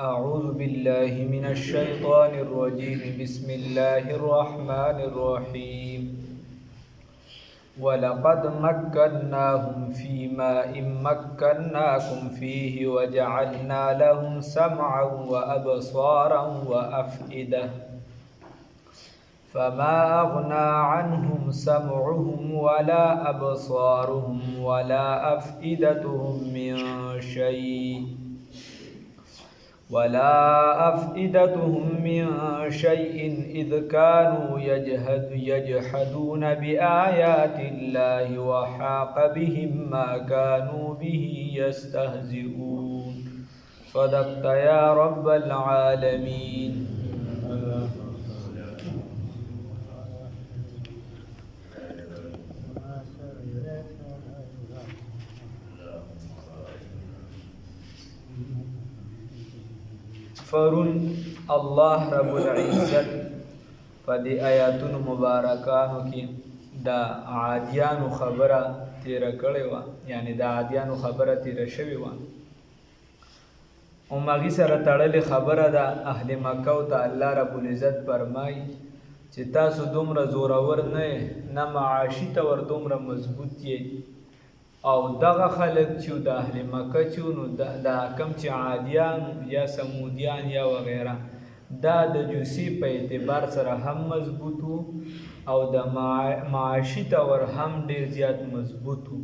أعوذ بالله من الشيطان الرجيم بسم الله الرحمن الرحيم ولقد مكناهم في ماء مكناكم فيه وجعلنا لهم سمعا وأبصارا وأفئدة فما أغنى عنهم سمعهم ولا أبصارهم ولا أفئدتهم من شيء إذ كانوا يجحدون بآيات الله وحاق بهم ما كانوا به يستهزئون صدقت يا رب العالمين. فرون الله رب العزت په دې آیاتونو مبارکانو کې د عادیانو خبره تیره کړې وه، یعنی د عادیانو خبره تیره شوې وه او هغې سره تړلې خبره ده. اهل مکه ته الله رب العزت فرمایي چې تاسو دومره زورور نه معاشي طور دومره مضبوط یې، او دغه خلک چې د اهل مکه چې نو د کم چې عادیان یا سمودیان یا وغیره دا د جوسی په اعتبار سره هم مضبوط وو او د معاشي طور هم ډیر زیات مضبوط وو.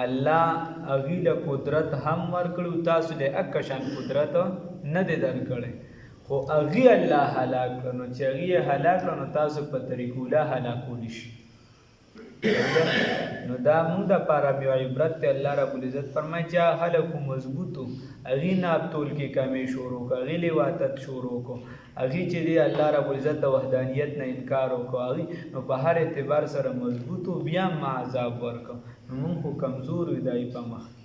الله هغې له قدرت هم ورکړو، تاسو له اکه شان قدرت نه دی درکړی، خو هغې الله هلاک کړه. نو چې هغې یې هلاک کړه نو تاسو په طریقو له هلاکولی شي. نو دا مونږ دپاره یو عبرت دی. الله رب العزت فرمایي چې خلکو مضبوطو هغې نابتول کې کمې شروع کړه، هغې لیواتت شروع کړو، هغې چې دی الله رب العزت د وحدانیت نه انکار وکړو، هغې نو په هر اعتبار سره مضبوطو بیا هم عذاب ورکړو. نو مونږ خو کمزور وي دای په مخ کې،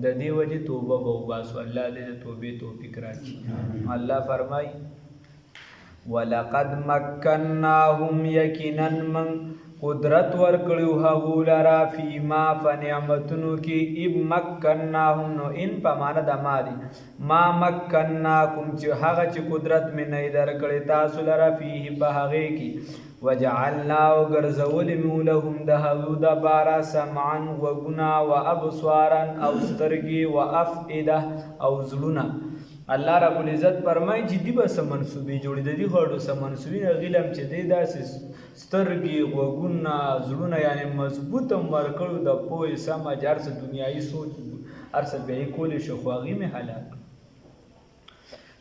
د دې وجې توبه به وباسو. الله دې د توبې توفیق راکړي. الله فرمایي ولقد مکناهم یقینا من قدرت ورکړو هغو لرا فی ما فنعمتونو کې اب مکناهم، نو ان په معنا د ما دی، ما مکناکم چې هغه چې قدرت مې نه درکړی تاسو لرا فیه په هغې کې، وجعلنا وګرځولې مو لهم د هغو دپاره سمعا غوږونه و ابصارا او سترګې و افئده او زړونه. الله رب العزت فرمایي چې دی به څه منصوبې جوړې د دې غړو څه منصوبې هغې له هم چې دی داسې سترګې غوږونه زړونه یعنې مضبوط هم ورکړو د پوهې سمج هر څه دنیایي سوچ هر څه بیا یې کولی شو، خو هغې مې هلاک.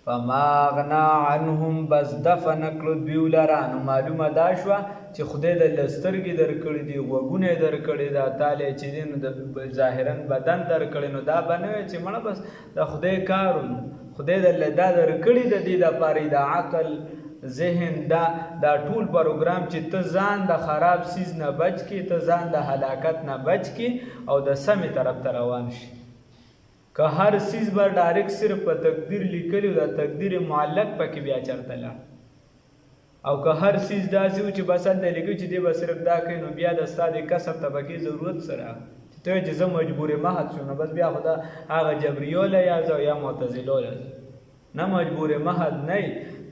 فما اغنا عنهم بس دفع نکړو دوی لره. نو معلومه دا شوه چې خدای د سترګې درکړي دي، غوږونه یې درکړي ده، تاله چې دی نو د ظاهرا بدن درکړي، نو دا به نه وي چې مړه بس د خدای کار و. خدای درله دا درکړي د دې دپاره د عقل ذهن دا ټول پروګرام چې ته ځان د خراب سیز نه بچ کې، ته ځان د هلاکت نه بچ کې او د سمې طرف ته روان شي. که هر سیز به ډایرکټ صرف په تقدیر لیکلی و، د تقدیر معلق پکې بیا چرته لاړ، او که هر سیز داسې و چې بس هلته لیکلي چې دی به صرف دا کوي، نو بیا د ستا د کسب ته پکې ضرورت سره چې ته وایې چې زه مجبور محض شو، نو بس بیا خو دا هغه جبریو له یازه یا معتزلو یازه نه، مجبور محض نه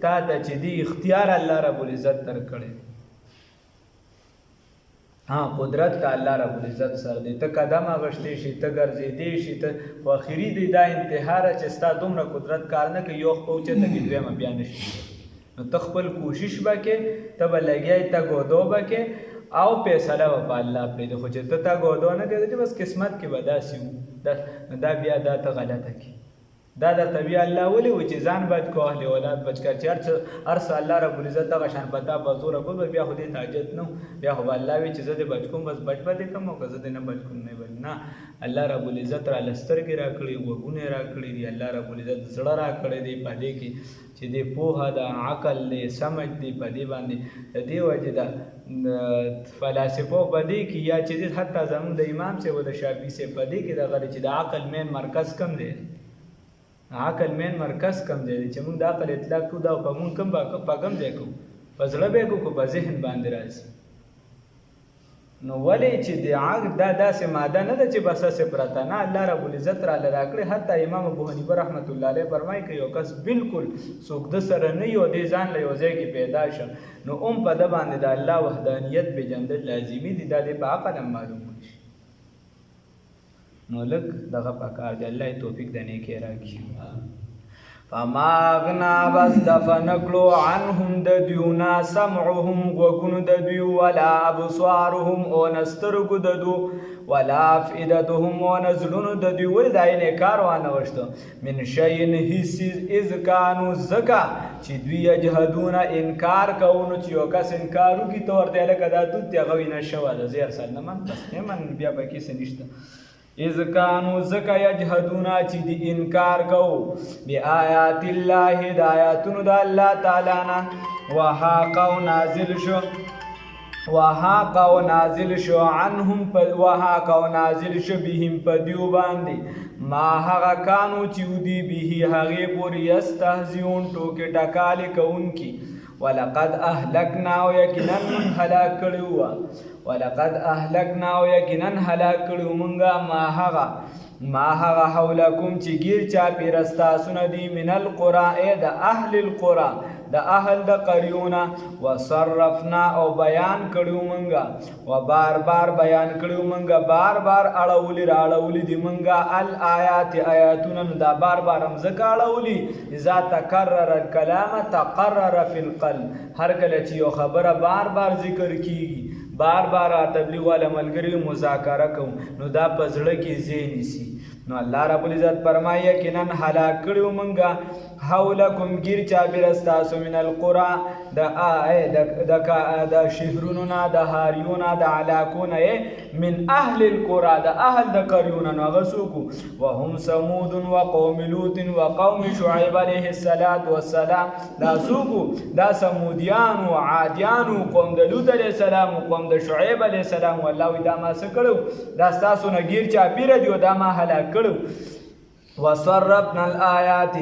تا ته چې دی اختیار الله رب العزت درکړی. ها قدرت ته الله رب العزت سره دی، ته قدم اغشتی شي، ته ګرځېدی شي، ته خو اخري دی دا انتها ده چې ستا دومره قدرت کار نه کوي، یو خو اوچته کې دویمه بیا نه شي. نو ته خپل کوشش به کې، ته به لګیایې، ته ګودو به کې او فیصله به په الله پرېږدي. خو چې ته ګودو نه کوې چې بس قسمت کې به داسې وو، دا بیا دا ته غلطه کې. دا درته بیا الله ولې و چې ځان بچ کو، اهل اولاد بچ کړه، چې هر څه الله رب العزت دغه شان په تا په زوره کول، بیا خو دې ته حاجت نه و، بیا خو به الله وي چې زه دې بچ کوم، بس بچ به دې کوم، او که زه دې نه بچ کوم نه بچ. نه، الله رب العزت راله سترګې راکړي، غوږونه یې راکړي دي، الله رب العزت زړه راکړی دی په دې کې چې دې پوهه ده، عقل دی، سمج دی، په دې باندې د دې وجې ده فلاسفو په دې کې یا چې دې حتی زمونږ د امام صاحب او د شافعي صاحب په دې کې دغه چې د عقل مین مرکز کم دی، عقل مین مرکز کم دی چې موږ د عقل اطلاق کوو، دا په موږ کم ځای کوو، په زړه به یې کوو، په ذهن باندې راځي. نو ولې چې د عقد دا داسې ماده نه ده چې بس هسې پرته نه، الله رب العزت راله راکړې. حتی امام ابو حنیفه رحمت الله علیه فرمایي که یو کس بالکل څوک د سره نه یو دی ځان له یو ځای کې پیدا شه نو په ده باندې د الله وحدانیت پېژندل لازمي دي، دا دی په عقل هم معلومه شي. نو لږ دغه پکار دی، الله یې توفیق د نیکۍ راکړي. فما اغنا بس دفنکلو عنهم د دیونا سمعهم غوږونو د دوی ولا ابصارهم او نسترګو د دو ولا افئدتهم او نزلونو د دوی ولې دا انکار وانه وشته من شیء هیڅ اذ کانوا زکا چې دوی یجهدون انکار کوونو چې یو کس انکار وکړي ته ورته لکه دا توت هغه وینه شوه ده زیر سر نه من بس نه من بیا پکې څه نشته. اذ کانوا زکا یجهدونا چې دی انکار کو بی آیات الله د آیاتونو د الله تعالی نه وحاق او نازل شو عنهم وحاق او نازل شو بهم په دیو باندې ما هغه کانو چې ودی به هغه پورې یستهزئون ټوکې ټکالې کوونکي. ولقد اهلکنا او یقینا هلاک کړو ولقد اهلکنا او یقینا هلاک کړو مونږه ما هغه حولکم چې گیر چاپی رستاسونه دي من القرى د اهل القرى د اهل د قریونا وصرفنا او بیان کړو مونږه و بار بار بیان کړو مونږه بار بار اړولی دي مونږه الآیات آیاتونه دا بار بار هم ځکه اړولی اذا تکرر الکلام تقرر فی القلب. هر کله چې یو خبره بار بار ذکر کیږي بار بار تبلیغ والا ملګری مذاکره کوم نو دا په زړه کې ځای نیسي. نو الله رب العزت فرمایي یقینا هلاک کړو مونږه حولکم گیر چابیر استاسو من القرى د شهرونو نه د هاریونو د علاقو نه من اهل القرى د اهل د قریونو نه غسوکو وهم ثمود وقوم لوط وقوم شعیب علیه السلام دا سوکو دا ثمودیان او عادیان قوم د لوط علیه السلام قوم د شعیب علیه السلام والله دا ما څه کړو دا استاسو نه گیر چابیر دی دا ما هلاک کړو. وصرفنا الآیات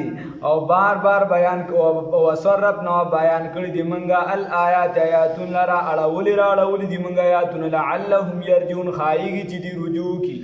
او بار بار بیان وصرفنا بیان کړی دی منګه الآیات آیاتون لرا اړولی دی منګه آیاتون لعلهم یرجون خایږي چې دی رجوع کی.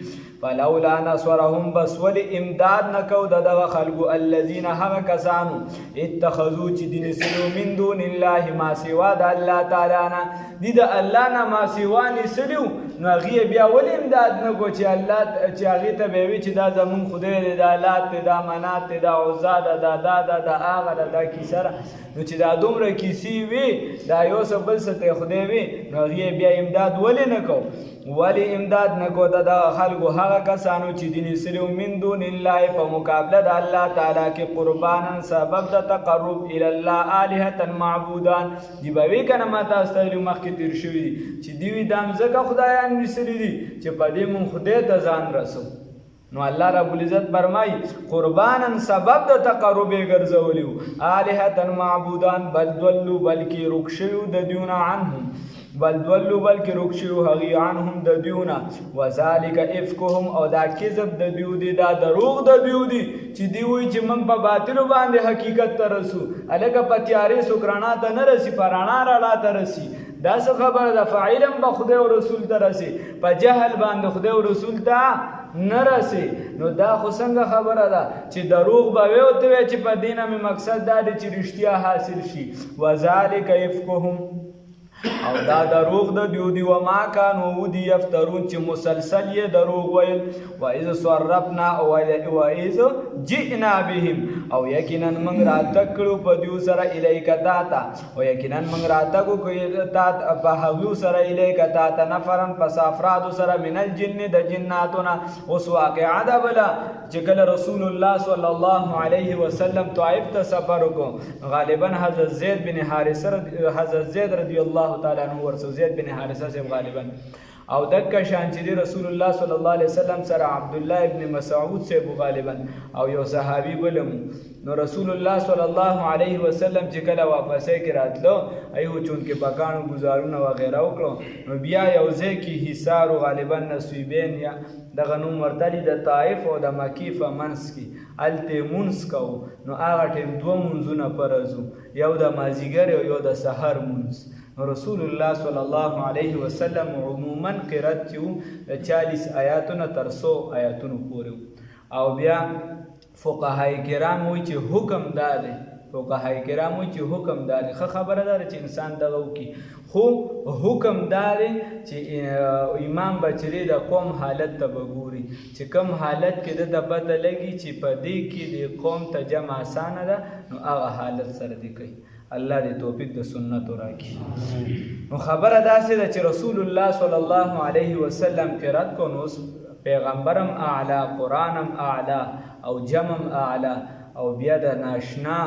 فلولا نصرهم بس ولی امداد نکو دغه خلقو الذين هغه کسانو اتخذوا چې دین سلو من دون الله ما سوا د الله تعالی نه دي د الله نه ما سوا نسلو نو هغه بیا ولی امداد نکو چې الله چې هغه ته به وی چې دا زمون خدای دی د لات د منات د عزا د هغه د کیسره نو چې دا دومره کیسی وی دا یو څه بل څه ته خدای وی نو هغه بیا امداد ولی نکو د خلقو هغه کسانو چې دین سلو من دون الله په مقابله د الله تعالی کې قربانا سبب د تقرب الی الله الهه معبودان دی به وی کنه ماته استایلو مخکې تیر شوی چې دی دام زکه خدایان نسلی دي چې په دې مون خدای ته ځان رسو. نو الله رب العزت فرمای قربانا سبب د تقرب ګرځولیو الهه معبودان بل دلوا بلکی رکشو د دیونه عنهم بلکې رکشو هغی عنهم د دیونه وذالک افکهم او دا کذب د دیو دی دا دروغ د دیو دی چې دی وی چې موږ په باطل باندې حقیقت ته رسو الګه په تیارې سکرانا ته نه رسی پرانا راړه ته رسی دا څه خبره ده فاعلم به خدای او رسول ته رسی په جهل باندې خدای او رسول ته نه رسی نو دا خو څنګه خبره ده چې دروغ به وي او ته چې په دینه می مقصد دا دی چې رښتیا حاصل شي. وذالک افکهم او دا دروغ د دیو دی و ما کانو ودی یفترون چې مسلسل یې دروغ ویل. و اذ صرفنا او اذ جئنا بهم او یقینا موږ راتکړو په دیو سره الیک تا او یقینا موږ راتکو کوي تا په هغه سره الیک تا نفرن پس افراد سره من الجن د جناتنا اوس واقعا ده بلا چې کله رسول الله صلی الله علیه وسلم طائف ته سفر وکړ غالبا حضرت زید رضی الله تعالی عنہ ورسو زید بن حارثه سے غالبا او دک شان چې رسول الله صلی الله علیه وسلم سره عبد الله ابن مسعود سے غالبا او یو صحابي بلم نو رسول الله صلی الله علیه وسلم چې کله واپس کې راتلو ایو چون کې پکانو گزارونه وغیرہ وکړو نو بیا یو ځای کې حصار غالبا نصیبین یا د غنوم ورتلی د طائف او د مکی فمنس کې الته مونږ کو نو هغه ټیم دوه مونږونه پرزو یو د مازیګر او یو د سحر مونږ رسول الله صلی الله علیه وسلم عموما قرات چې د 40 آیاتونو تر 100 آیاتونو پورې او بیا فقهای کرام وایي چې حکم دا دی فقهای کرام وایي چې حکم دا دی ښه خبره ده چې انسان دغه وکړي خو حکم دا دی چې امام به چې د قوم حالت ته به ګوري چې کوم حالت کې د پته لګي چې په دې کې د قوم ته جمع اسانه ده نو هغه حالت سره دی کوي الله دې توفیق د سنت راکړي نو خبره داسې ده چې رسول الله صلی الله علیه وسلم قرات کو نو پیغمبرم اعلی قرآنم اعلی او جمم اعلی او بیا د ناشنا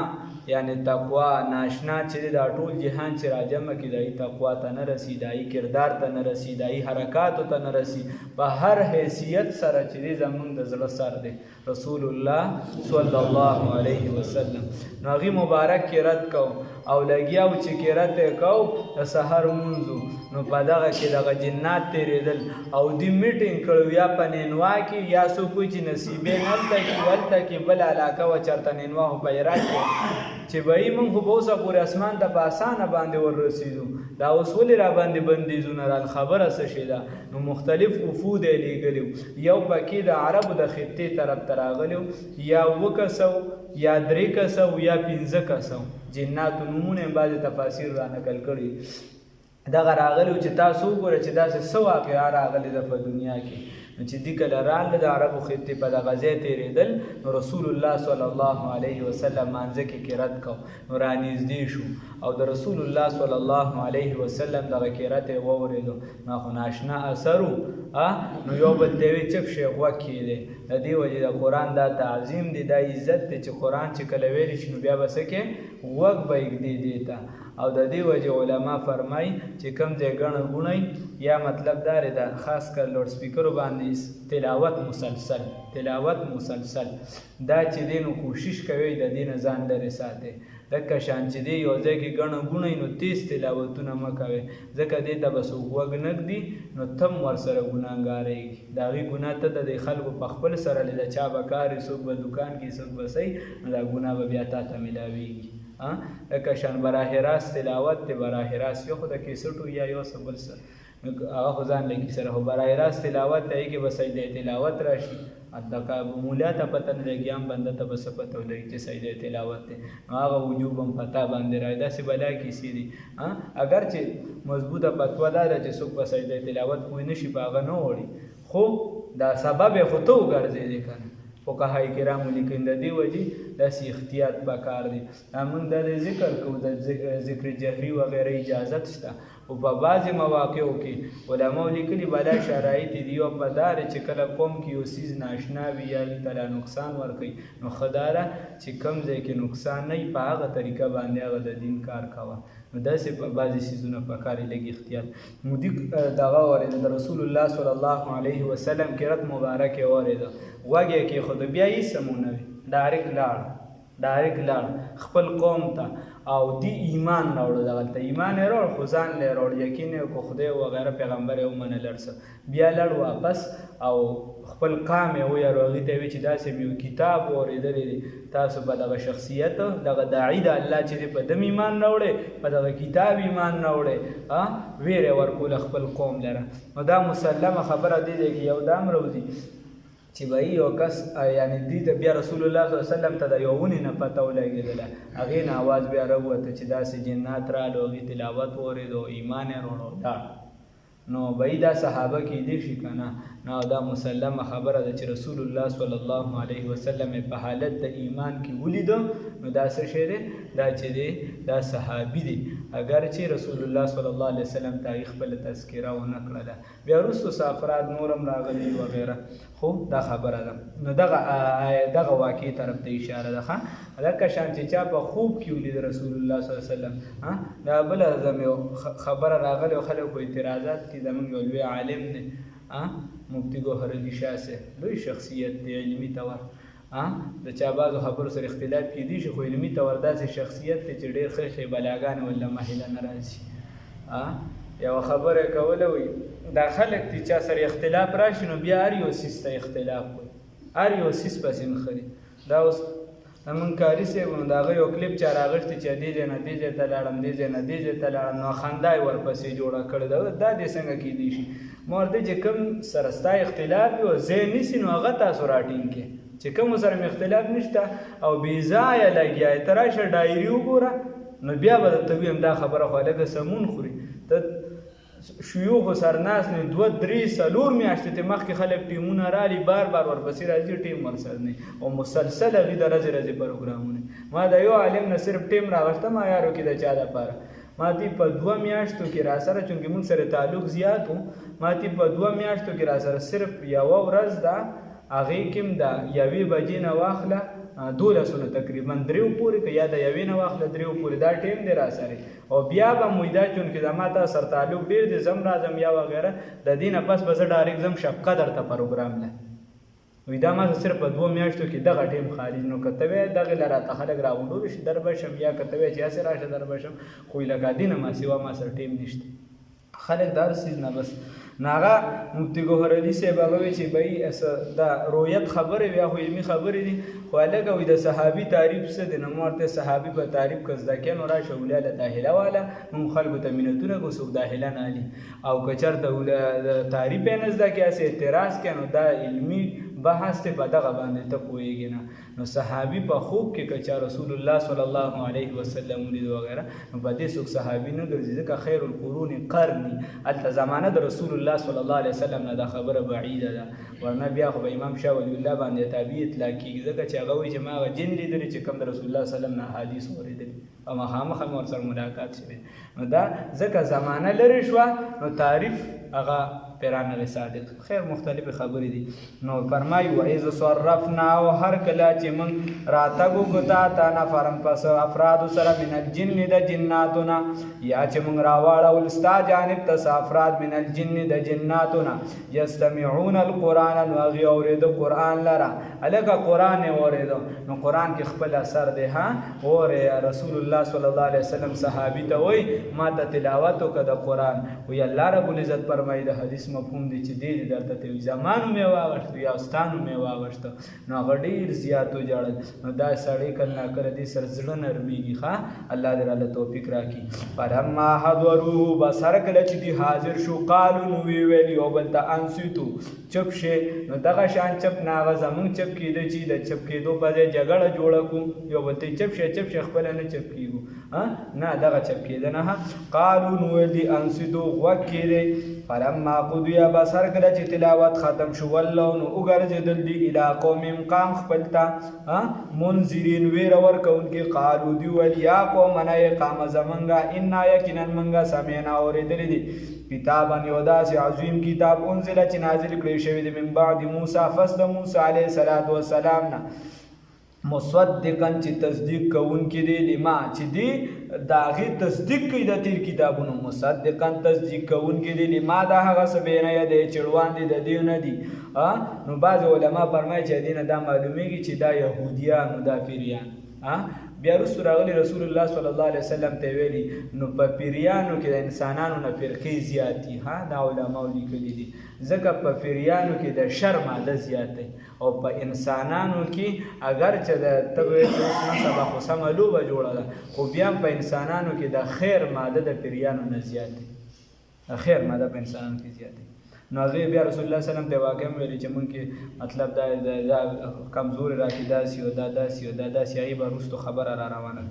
یعنی تقوا ناشنا چې دا ټول جهان چې راجمه کې دای تقوا ته نه رسی دای کردار ته نه رسی دای حرکات ته نه رسی په هر حیثیت سره چې زمونږ د زړه سر دی رسول الله صلی الله علیه وسلم نو هغه مبارک کې رد کو او لګیاو چې کې رد کو د سحر منځو نو په دغه کې دغه جنات تیرېدل او دی میټینګ کړو یا په نینوا کې یا سو کوی چې نصیبې نلته کې ولته کې بل علاقه و چرته نینوا په عراق کې چې به موږ خو به اوسه پورې اسمان ته په اسانه باندې وررسېدو دا اوس ولې را باندې بندیزونه را خبره څه شي ده نو مختلف وفود یې لیږلي یو پکې د عربو د خطې طرف ته راغلي یا 2 کسو یا 3 کسو یا 15 کسو جناتو نمونه بعضې تفاسیر را نقل کړي دغه راغلي چې تاسو وګورئ چې داسې څه واقعه راغلې ده په دنیا کې چې دی کله راغله د عربو خطې په دغه ځای تېرېدل نو رسول الله صلی الله علیه وسلم مانځه کې رد کو نو رانږدې شو او د رسول الله صلی الله علیه وسلم دغه قرات یې واورېدو نو خو ناشنا اثر نو یو بل ته وی چپ شي غوږ کېدی د دې وجې د قرآن دا تعظیم دی دا عزت دی چې قرآن چې کله ویلی شي نو بیا به څه کې غوږ به یږدي دې ته او د دې وجې علما فرمایي چې کوم ځای ګڼه ګوڼئ یا مطلب دا دی دا خاص کر لوډ سپیکرو باندې تلاوت مسلسل دا چې دی نو کوشش کوي د دې نه ځان لرې ساتي دکه شان چې دی یو ځای کې ګڼه ګوڼئ نو تیز تلاوتونه مه کوئ ځکه دې ته به څوک غوږ نه ږدي نو ته هم ورسره ګناهګارېږي د هغې ګناه ته د دې خلکو په خپل سره د چا به کار وي څوک به دوکان کې څوک به صحیح نو دا ګناه به بیا تا ته میلاویږي لکه شان براه راست تلاوت دی براه راست یو خو د کیسټو یا یو څه بل څه هغه خو ځان لګي سره خو براه راست تلاوت دی کې به سجده تلاوت راشي دغه مولا ته پته نه لګي هم بنده ته به څه پته ولګي چې سجده تلاوت دی نو هغه وجوب هم پته باندې راځي داسې بلا کیسې دي اگر چې مضبوطه فتوا دا ده چې څوک په سجده تلاوت پوه نه شي په هغه نه وړي خو دا سبب یې خو ته وګرځېدې که نه فقهای کرامو لیکي د دې وجې داسې احتیاط پکار دی موږ دا د ذکر کوو د ذکر جهري وغیره اجازت شته او په بعضې مواقعو کې علماو لیکلي بلا شرایط دي یو په دا چې کله قوم کې یو څیز ناشنا وي یا هغې ته لا نقصان ورکوي نو ښه دا ده چې کوم ځای کې نقصان نه وي په هغه طریقه باندې هغه د دین کار کوه نو داسې په بعضې څیزونه پکار یې لږ احتیاط مودي دغه اورېده د رسول الله صلی الله علیه وسلم قرات مبارک یې اورېده غوږ یې کېښود بیا هېڅ هم ونه وي ډایرکټ لاړ خپل قوم ته او دی ایمان راوړو دغلته ایمان یې راوړ خو ځان یې راوړ یقین یې وکړو خدای وغیره پیغمبر یې ومنه لړ بیا لړ واپس او خپل قام یې ویارو هغې ته وی چې داسې مې یو کتاب اورېدلی دی تاسو په دغه شخصیت دغه داعي د الله چې دی په دم ایمان راوړی په دغه کتاب ایمان راوړی ویرې ورکوله خپل قوم لره نو دا مسلمه خبره دی دی کې یو دا هم راوځي چې به یو کس یعنی دې ته بیا رسول الله صلی الله علیه وسلم ته د یو ونې نه پته ولګېدله هغې نه اواز بیا راووته چې داسې جنات رالو هغې تلاوت واورېدو ایمان یې راوړو لاړ نو به دا صحابه کېدی شي که نه نو دا مسلمه خبره ده چې رسول الله صلی الله علیه وسلم په حالت د ایمان کې ولیده نو دا څه شی دی دا چې دی دا صحابي دی اگر چې رسول الله صلی الله علیه وسلم ته هغې خپله تذکره ونه کړله بیا وروستو څه افراد نور هم راغلي وغیره خو دا خبره ده نو دغه واقعي طرف ته اشاره ده ښه لکه شان چې چا په خوب کې ولید رسول الله صلی الله علیه وسلم دا بله زموږ خبره راغلې او خلکو اعتراضات دي زموږ یو لوی عالم دی مفتی ګوهر علي شاه صاحب لوی شخصیت دی علمي طور د چا بعضو خبرو سره اختلاف کېدی شي خو علمي طور داسې شخصیت دی چې ډېر ښې بلاګانې ورله محله نه راځي یوه خبره یې کوله وي دا خلک چې چا سره اختلاف راشي نو بیا هر یو څیز ته اختلاف وي هر یو څیز پسې نښلي دا اوس زمونږ کاري صاحب نو د هغه یو کلیپ چا راغوښتي چې دې ځای نه دې ځای ته لاړم دې ځای نه دې ځای ته لاړم نو خندا یې ورپسې جوړه کړې ده دا دې څنګه کیدی شي ما ورته چې کوم سره ستا اختلاف وي او ځای نیسي نو هغه تاسو راټینګ کړئ چې کوم سره مې اختلاف نشته او بې ځایه لګیا یې ته راشه ډایري وګوره نو بیا به درته ویم دا خبره خو هلکه سمون خوري ته شیوخو سر ناست نه 2 3 4 میاشتې ته مخکې خلک ټیمونه رالي بار ورپسې راځي ټیم ورسره نه او مسلسل هغې د ورځې پروګرامونه ما د یو عالم نه صرف ټیم راغوښته ما یارو کې د چا دپاره ما دې په 2 میاشتو کې را سره چونکې موږ سره تعلق زیات و ما دې په 2 میاشتو کې را سره صرف یوه ورځ ده هغې کې هم د 1 بجې نه واخله 12 تقریبا 3 پورې که یا د 1 نه واخله 3 پورې دا ټیم دی را سره او بیا به مویدا چونکې زما ته سر تعلق ډېر دی زم راځم یا وغیره د دې نه پس به زه ډایرکټ ځم شفقه درته پروګرام له وایي دا ما صرف په 2 میاشتو کې دغه ټیم خارج نو که ته وایې دغې له راته خلک راغونډول شي در به شم یا که ته وایې چې هسې راشه در به شم خو لکه دې نه ما سوا ما سره ټیم نشته خلک دا هر څیز نه بس نو هغه مفتي ګوهر علي صاحب هغه وایي چې بهی دا رویت خبرې وي یا خو علمي خبرې دي خو هلکه وایي د صحابي تعریف څه دی نو ما ورته صحابي په تعریف که زده کړې نو راشه ولیاله داخله واله موږ خلکو ته مینتونه کوو څوک داخله نه علي او که چېرته تعریف یې نه زده کړې هسې اعتراض کړې نو دا علمي بحث ته په دغه باندې ته پوهېږې نه نو صحابي په خوب کې که چا رسول الله صلی الله علیه وسلم ولید وغیره نو په دې څوک صحابي نه ګرځي ځکه خیر القرون قرني هلته زمانه د رسول الله صلی الله علیه وسلم نه دا خبره بعیده ده ورنه بیا خو به امام شاه ولی الله باندې تابع اطلاق کېږي ځکه چې هغه وایي چې ما هغه جن لیدلی چې کوم د رسول الله صلی الله علیه وسلم نه حدیث اورېدلي او مخامخ مې ورسره ملاقات شوی نو دا ځکه زمانه لرې شوه نو تعریف هغه پیرانغ صادق خیر مختلف خبرې دي نو فرمایي وإذ صرفنا او هر کله چې موږ راتګو کوتا تا نفرن پس افراد سره من الجن د جناتنا یا چې موږ راواړول ستا جانب ته افراد من الجن د جناتنا یستمعون القرآن نو هغې اورېده قرآن لره هلکه قرآن یې اورېده نو قرآن کې خپل اثر دی ها اورې رسول الله صلی الله علیه وسلم صحابي ته وایي ما ته تلاوت وکړه د قرآن وایي الله رب العزت فرمایي د حدیث مفهوم دی چې دې درته ته وي زمانو مې واغوښته یا استانو مې واغوښته نو هغه ډېر زیات وژړل نو دا سړی کله ناکله دې سره زړه نرمېږي ښه الله دې راله توفیق راکړي فلما حضروه بس هر کله چې دوی حاضر شو قالو نو ویې ویل یو بل ته انصتو چپ شئ نو دغه شان چپ نه هغه زمونږ چپ کېده چې د چپ کېدو په ځای جګړه جوړه کړو یو بل ته چپ شئ خپله نه چپ کېږو نه دغه چپ کېده نه قالو نو ویل دي انصتو غوږ کېدی فلما قضی بس هر کله چې تلاوت ختم شو ولو نو وګرځېدل دي الی قومهم قام خپل ته منذرین ویره ورکوونکي قالو دوی ویل یا قومنا ای قام زمونږه انا یقینا مونږه سمعنا اورېدلي دي کتابا یو داسې عظیم کتاب انزله چې نازل کړی شوی دی من بعد موسی پس د موسی علیه السلام نه مصدقا چې تصدیق کوونکي دی لما چې دی د هغې تصدیق کوي د تیر کتابونو مصدقا تصدیق کوونکي دی لما دا هغه څه بینه دی چې وړاندې د دې نه دي نو بعض علما فرمایي چې دې نه دا معلومیږي چې دا یهودیان نو دا پیریان بیا وروسته راغلي رسول الله صلی الله علیه وسلم ته ویلي نو په پیریانو کې د انسانانو نه فرقې زیات دي دا علماو لیکلي دي ځکه په پیریانو کې د شر ماده زیات دی او په انسانانو کې اگر چې د تبه سبا خو سمه لوبه جوړه ده خو بیا په انسانانو کې د خیر ماده د پیریانو نه زیات دی د خیر ماده په انسانانو کې زیات دی نو هغې بیا رسول الله صلی الله علیه وسلم ته واقع ویلي چې مونږ کې مطلب دا کمزوري راکې داسې او دا داسې او دا داسې هغې به وروستو خبره را روانه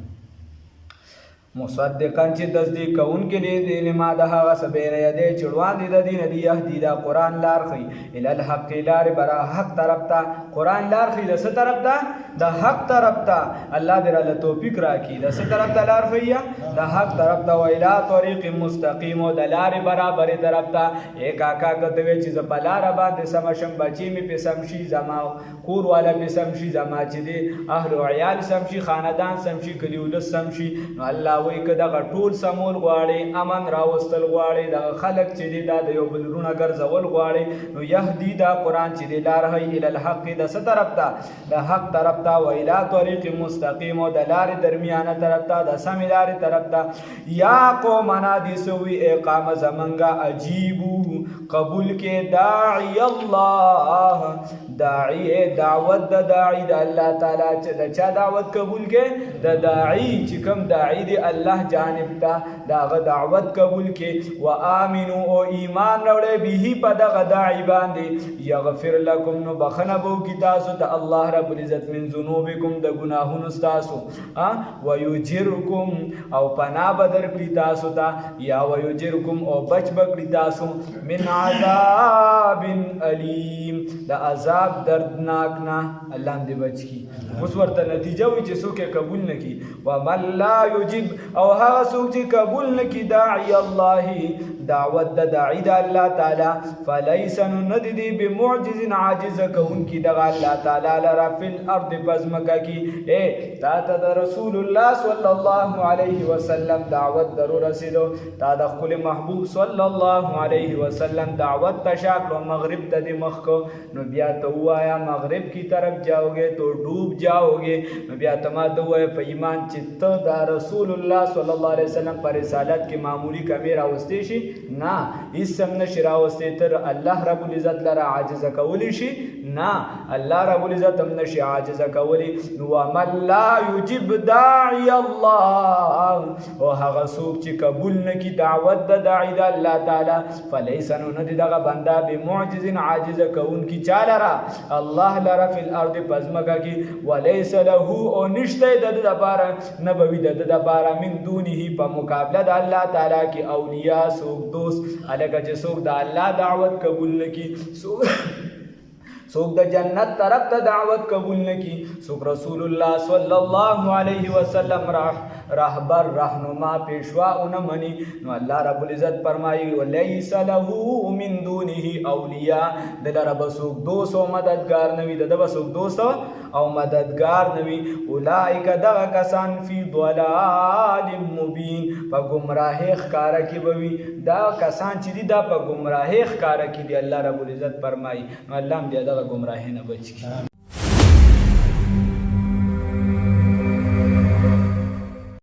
مصدقا چې تصدیق کوونکي دی لما د هغه څه بینه دی چې وړاندې د دې نه دی یهدي دا قرآن لار ښیي الی الحق لارې برا حق طرف ته قرآن لار ښیي د څه طرف ته د حق طرف ته الله دې راله توفیق راکړي د څه طرف ته لار ښیي د حق طرف ته و الی طریق مستقیم او د لارې برابرې طرف ته ای کاکا که ته وایې چې زه په لاره باندې سمه شم بچې مې پې سم شي زما کور والا پې سم شي زما چې دی اهل و عیال سم شي خاندان سم شي کلي ولس سم شي نو الله وایي که دغه ټول سمول غواړي، امن راوستل غواړي، دغه خلک چې دي دا د یو بل رونه ګرځول غواړي، نو یهدي دا قرآن چې دی لار ښیي الی الحق د څه طرف ته؟ د حق طرف ته، و الی طریق مستقیم او د لارې درمیانه طرف ته، د سمې لارې طرف ته. یا قومنا دې سوي ای قام زمنګه عجیبو قبول کې داعی الله، داعی دعوت د داعی د الله تعالی چې د چا دعوت قبول کې؟ د داعی چې کوم داعی دی الله جانب ته دغه دعوت قبول کې. و آمنو او ایمان راوړی به په دغه داعی باندې، یغفر لکم نو بخنه به وکړي تاسو ته الله رب العزت من ذنوبکم د ګناهونو ستاسو، و یجرکم او پناه به درکړي تاسو ته، یا و یجرکم او بچ به کړي تاسو من عذاب علیم د عذاب دردناک نه، الله دې بچ کړي. اوس ورته نتیجه وایي چې څوک یې قبول نه کړي. ومن لا یجب او هغه څوک چې قبول نه کړي داعی الله دعوت د داعی د الله تعالی، فلیس نو نه دی بمعجز عاجز کوونکي دغه الله تعالی لره فی الارض پزمکه کې. تا ته د رسول الله صلی الله علیه وسلم دعوت درو رسیدو، تا د خپل محبوب صلی الله علیه وسلم دعوت تشاکلو مغرب ته د مخ کو، نو بیا ته وایا مغرب کی طرف جاؤگے تو ڈوب جاؤگے. نو بیا ته ما ته وایه په ایمان چې ته د رسول الله صلی الله علیه وسلم پر رسالت کې معمولی کمی راوستی شي؟ نه، هیڅ هم نشي راوستی تر الله رب العزت لره عاجزه کولی شي؟ نه، الله رب العزت هم نشي عاجزه کولی. نو ومن لا یجب داعی الله او هغه څوک چې قبول نه کړي دعوت د داعی د الله تعالی، فلیس نو نه دی دغه بنده بمعجز عاجزه کوونکي چا لره؟ الله لره فی الارض پزمکه کې، ولیس له او نشته د ده دپاره، نه به وي د ده دپاره من دونه په مقابله د الله تعالی کې اولیاء څوک دوست. هلکه چې څوک د الله دعوت قبول نه کړي، څوک د جنت طرف ته دعوت قبول نه کړي، څوک رسول الله صلی الله علیه وسلم رهبر رهنما پیشوا ونه مني، نو الله رب العزت فرمایي ولیس له من دونه اولیاء، د لره به څوک دوست او مددگار نه وي، د ده به څوک دوست او مددگار نه وي. اولئک دغه کسان فی ضلال مبین، په ګمراهۍ ښکاره کې به وي. دا کسان چې دي دا په ګمراهۍ ښکاره کې دي، الله رب العزت فرمایي. نو الله هم دې دغه ګمراهۍ نه بچ کړي.